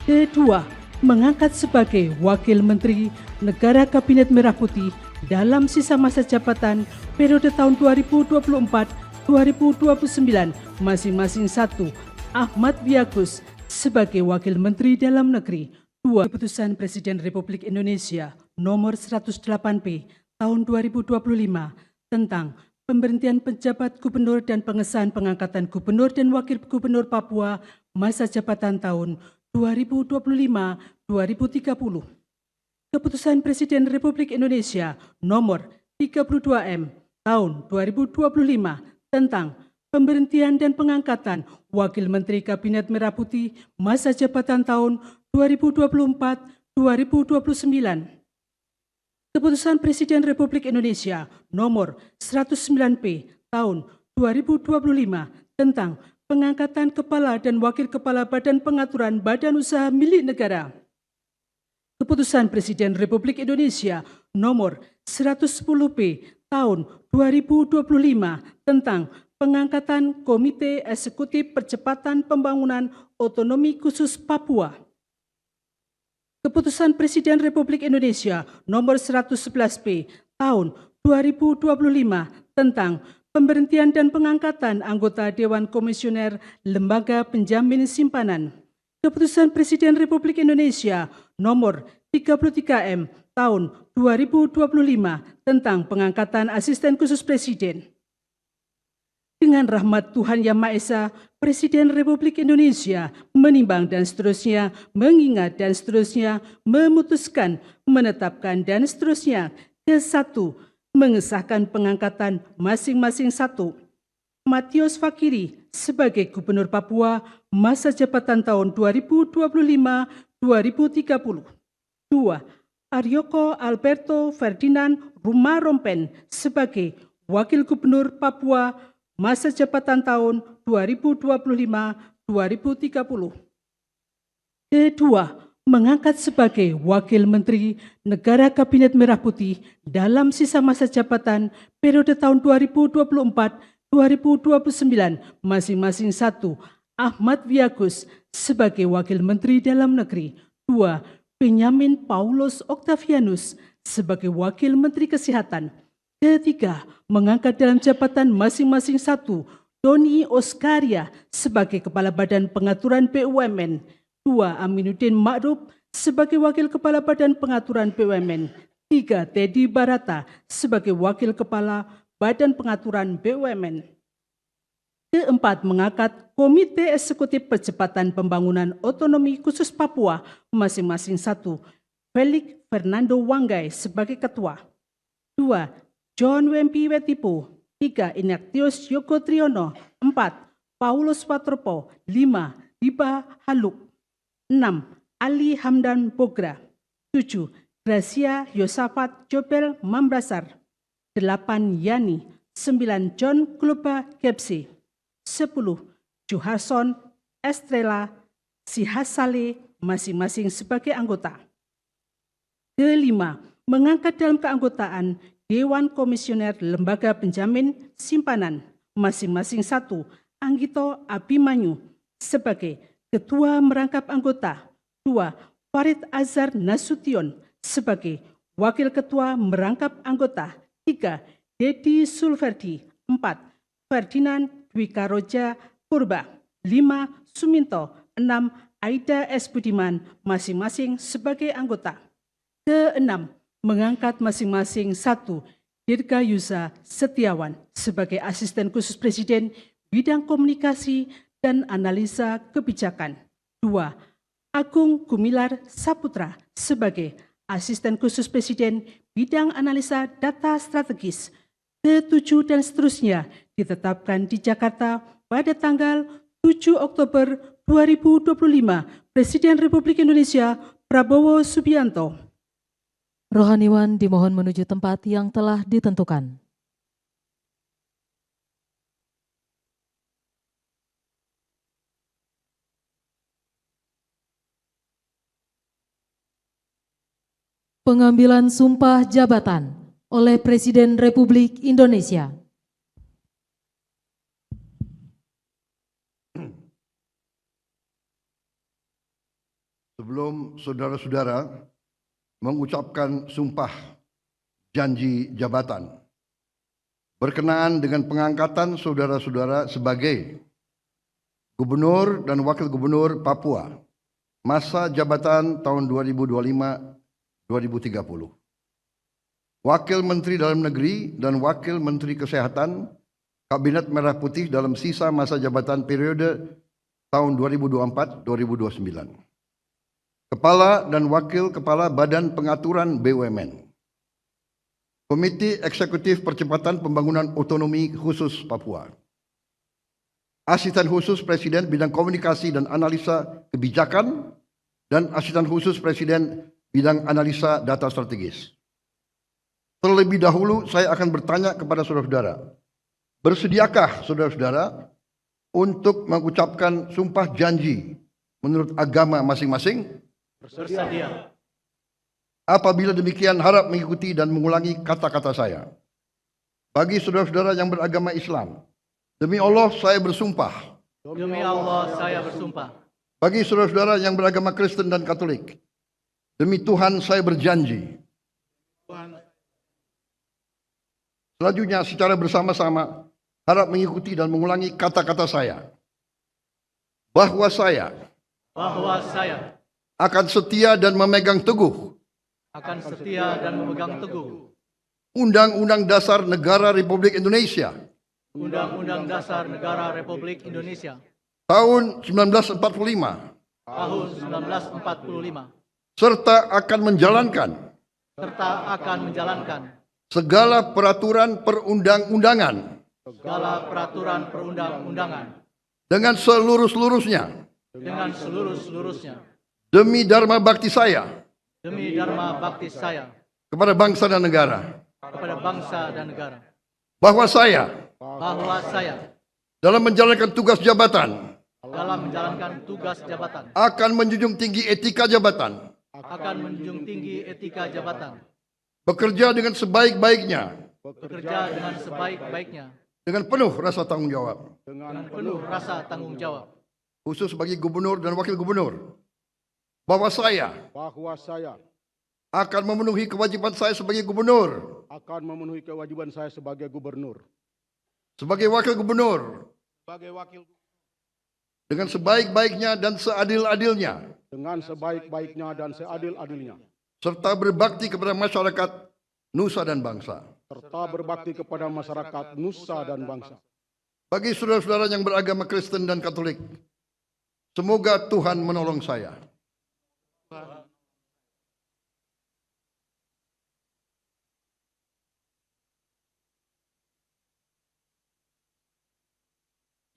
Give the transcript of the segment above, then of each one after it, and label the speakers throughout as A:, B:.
A: Kedua, mengangkat sebagai Wakil Menteri Negara Kabinet Merah Putih dalam sisa masa jabatan periode tahun 2024-2029 masing-masing satu, Ahmad Wiyagus sebagai Wakil Menteri Dalam Negeri. 2. Keputusan Presiden Republik Indonesia nomor 108P tahun 2025 tentang pemberhentian penjabat gubernur dan pengesahan pengangkatan gubernur dan wakil gubernur Papua masa jabatan tahun 2025-2030. Keputusan Presiden Republik Indonesia nomor 32M tahun 2025 tentang pemberhentian dan pengangkatan Wakil Menteri Kabinet Merah Putih masa jabatan tahun 2024-2029. Keputusan Presiden Republik Indonesia nomor 109P tahun 2025 tentang pengangkatan kepala dan wakil kepala Badan Pengaturan Badan Usaha Milik Negara. Keputusan Presiden Republik Indonesia nomor 110P tahun 2025 tentang pengangkatan Komite Eksekutif Percepatan Pembangunan Otonomi Khusus Papua. Keputusan Presiden Republik Indonesia nomor 111P tahun 2025 tentang pemberhentian dan pengangkatan anggota Dewan Komisioner Lembaga Penjamin Simpanan. Keputusan Presiden Republik Indonesia nomor 33M tahun 2025 tentang pengangkatan Asisten Khusus Presiden. Dengan rahmat Tuhan Yang Maha Esa, Presiden Republik Indonesia menimbang dan seterusnya, mengingat dan seterusnya, memutuskan, menetapkan dan seterusnya. Ke-1, mengesahkan pengangkatan masing-masing satu. Matius Fakiri sebagai Gubernur Papua masa jabatan tahun 2025-2030. 2. Aryoko Alberto Ferdinand Rumah-Rompen sebagai Wakil Gubernur Papua masa jabatan tahun 2025-2030. Kedua, mengangkat sebagai Wakil Menteri Negara Kabinet Merah Putih dalam sisa masa jabatan periode tahun 2024-2029 masing-masing satu, Ahmad Wiyagus sebagai Wakil Menteri Dalam Negeri. 2. Benyamin Paulus Octavianus sebagai Wakil Menteri Kesehatan. Ketiga, mengangkat dalam jabatan masing-masing satu, Doni Oskaria sebagai Kepala Badan Pengaturan BUMN. 2. Aminuddin Ma'ruf sebagai Wakil Kepala Badan Pengaturan BUMN. 3. Teddy Barata sebagai Wakil Kepala Badan Pengaturan BUMN. Keempat, mengangkat Komite Eksekutif Percepatan Pembangunan Otonomi Khusus Papua masing-masing satu, Felix Fernando Wanggai sebagai Ketua. 2. John Wempi Wetipo. 3. Ignatius Yoko Triono. 4. Paulus Watropo. 5. Diba Haluk. 6. Ali Hamdan Bogra. 7. Gracia Yosafat Jobel Mambrasar. 8. Yani. 9. John Kluba Kepsi. 10. Juharson Estrela Sihasale masing-masing sebagai anggota. Kelima, mengangkat dalam keanggotaan Dewan Komisioner Lembaga Penjamin Simpanan masing-masing satu, Anggito Abimanyu sebagai Ketua Merangkap Anggota. 2. Farid Azhar Nasution sebagai Wakil Ketua Merangkap Anggota. 3. Dedi Sulverdi. 4. Ferdinand Dwikaroja Purba. 5. Suminto. 6. Aida S. Budiman masing-masing sebagai anggota. Ke-6, mengangkat masing-masing satu, Dirgayusa Setiawan sebagai Asisten Khusus Presiden bidang komunikasi dan analisa kebijakan. 2. Agung Gumilar Saputra sebagai Asisten Khusus Presiden bidang analisa data strategis. Ke-7 dan seterusnya ditetapkan di Jakarta pada tanggal 7 Oktober 2025 Presiden Republik Indonesia Prabowo Subianto.
B: Rohaniwan dimohon menuju tempat yang telah ditentukan. Pengambilan sumpah jabatan oleh Presiden Republik Indonesia.
C: Sebelum saudara-saudara mengucapkan sumpah janji jabatan berkenaan dengan pengangkatan saudara-saudara sebagai Gubernur dan Wakil Gubernur Papua masa jabatan tahun 2025-2030. Wakil Menteri Dalam Negeri dan Wakil Menteri Kesehatan Kabinet Merah Putih dalam sisa masa jabatan periode tahun 2024-2029. Kepala dan Wakil Kepala Badan Pengaturan BUMN. Komite Eksekutif Percepatan Pembangunan Otonomi Khusus Papua. Asisten Khusus Presiden Bidang Komunikasi dan Analisa Kebijakan dan Asisten Khusus Presiden Bidang Analisa Data Strategis. Terlebih dahulu saya akan bertanya kepada saudara-saudara, bersediakah saudara-saudara untuk mengucapkan sumpah janji menurut agama masing-masing?
D: Bersedia.
C: Apabila demikian harap mengikuti dan mengulangi kata-kata saya. Bagi saudara-saudara yang beragama Islam, demi Allah saya bersumpah.
D: Demi Allah saya bersumpah.
C: Bagi saudara-saudara yang beragama Kristen dan Katolik, demi Tuhan saya berjanji. Selanjutnya secara bersama-sama harap mengikuti dan mengulangi kata-kata saya. Bahwa saya akan setia dan memegang teguh Undang-Undang Dasar Negara Republik Indonesia
D: Undang-Undang Dasar Negara Republik Indonesia
C: tahun 1945 serta akan menjalankan segala peraturan perundang-undangan dengan seluruh-seluruhnya demi dharma bakti saya kepada bangsa dan negara. Bahwa saya dalam menjalankan tugas jabatan akan menjunjung tinggi etika jabatan, bekerja dengan sebaik-baiknya dengan penuh rasa tanggung jawab, khusus bagi gubernur dan wakil gubernur. Bahwa saya akan memenuhi kewajiban saya sebagai gubernur, sebagai wakil gubernur, dengan sebaik-baiknya dan seadil-adilnya, serta berbakti kepada masyarakat nusa dan bangsa. Bagi saudara-saudara yang beragama Kristen dan Katolik, semoga Tuhan menolong saya.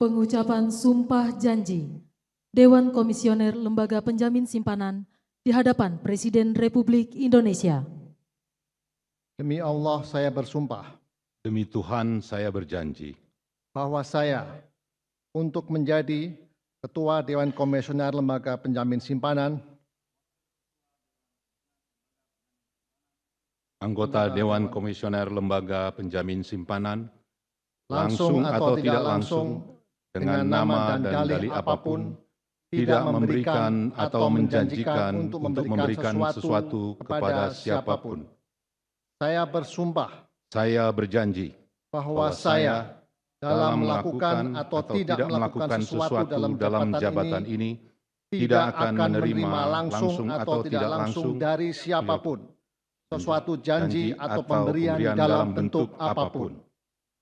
B: Pengucapan sumpah janji Dewan Komisioner Lembaga Penjamin Simpanan di hadapan Presiden Republik Indonesia.
E: Demi Allah saya bersumpah.
F: Demi Tuhan saya berjanji.
E: Bahwa saya untuk menjadi Ketua Dewan Komisioner Lembaga Penjamin Simpanan,
F: anggota Dewan Komisioner Lembaga Penjamin Simpanan, langsung atau tidak langsung, dengan nama dan dalih apapun, tidak memberikan atau menjanjikan untuk memberikan sesuatu kepada siapapun.
E: Saya bersumpah.
F: Saya berjanji
E: Bahwa saya dalam melakukan atau tidak melakukan sesuatu dalam jabatan ini tidak akan menerima langsung atau tidak langsung dari siapapun sesuatu janji atau pemberian dalam bentuk apapun.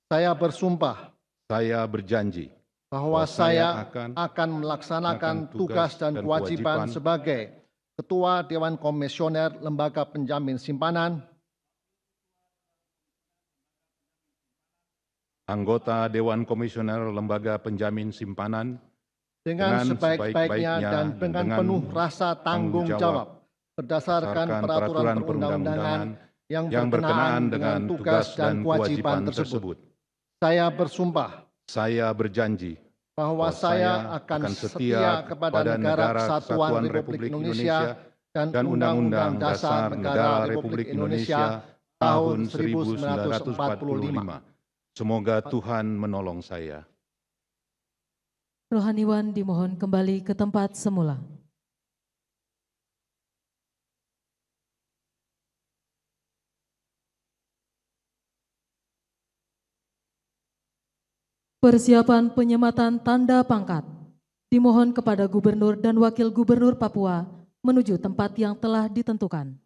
E: Saya bersumpah.
F: Saya berjanji
E: Bahwa saya akan melaksanakan tugas dan kewajiban sebagai Ketua Dewan Komisioner Lembaga Penjamin Simpanan,
F: anggota Dewan Komisioner Lembaga Penjamin Simpanan
E: dengan sebaik-baiknya dan dengan penuh rasa tanggung jawab berdasarkan peraturan perundang-undangan yang berkenaan dengan tugas dan kewajiban tersebut. Saya bersumpah.
F: Saya berjanji
E: bahwa saya akan setia kepada Negara Kesatuan Republik Indonesia dan Undang-Undang Dasar Negara Republik Indonesia tahun 1945.
F: Semoga Tuhan menolong saya.
B: Rohaniwan dimohon kembali ke tempat semula. Persiapan penyematan tanda pangkat. Dimohon kepada Gubernur dan Wakil Gubernur Papua menuju tempat yang telah ditentukan.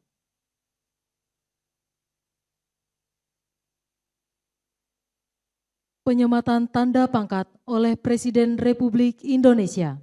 B: Penyematan tanda pangkat oleh Presiden Republik Indonesia.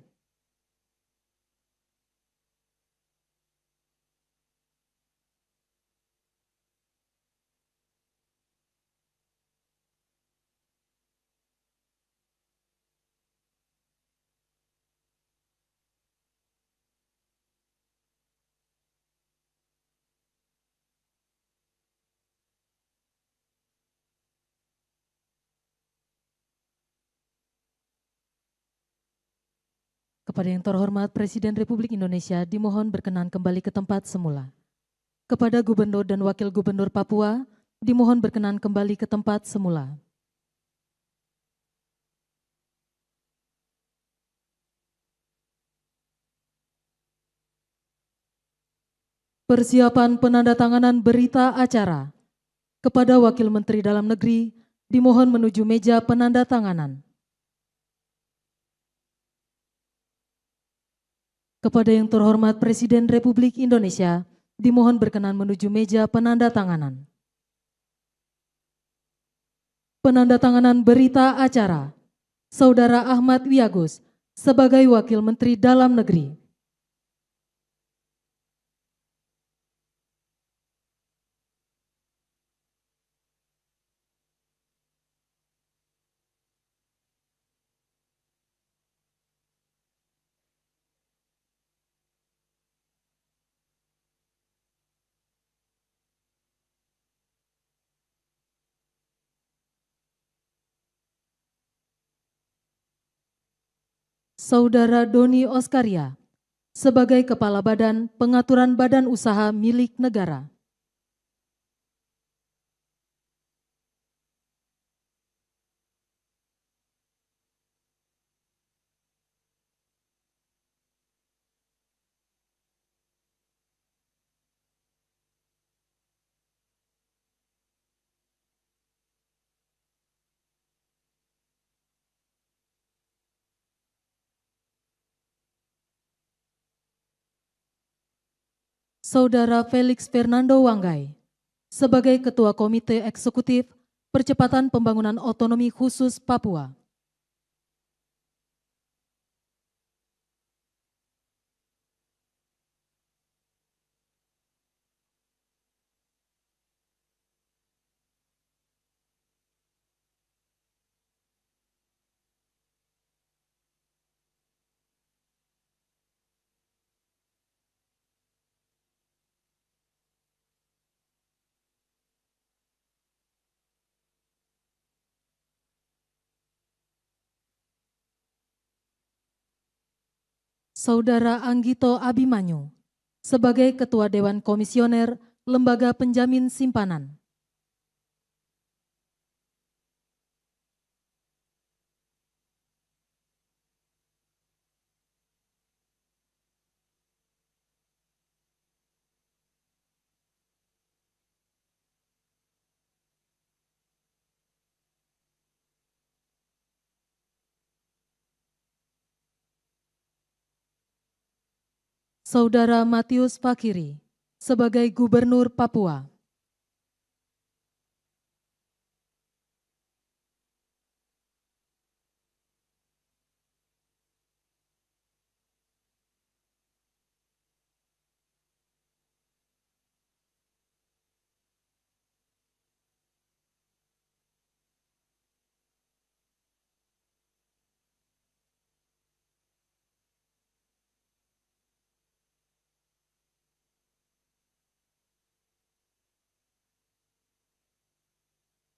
B: Kepada yang terhormat Presiden Republik Indonesia dimohon berkenan kembali ke tempat semula. Kepada Gubernur dan Wakil Gubernur Papua dimohon berkenan kembali ke tempat semula. Persiapan penandatanganan berita acara. Kepada Wakil Menteri Dalam Negeri dimohon menuju meja penandatanganan. Kepada yang terhormat Presiden Republik Indonesia, dimohon berkenan menuju meja penandatanganan. Penandatanganan berita acara. Saudara Ahmad Wiyagus sebagai Wakil Menteri Dalam Negeri. Saudara Doni Oskaria sebagai Kepala Badan Pengaturan Badan Usaha milik negara. Saudara Felix Fernando Wanggai sebagai Ketua Komite Eksekutif Percepatan Pembangunan Otonomi Khusus Papua. Saudara Anggito Abimanyu sebagai Ketua Dewan Komisioner Lembaga Penjamin Simpanan. Saudara Matius Fakiri sebagai Gubernur Papua.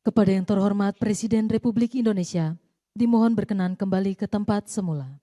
B: Kepada yang terhormat Presiden Republik Indonesia, dimohon berkenan kembali ke tempat semula.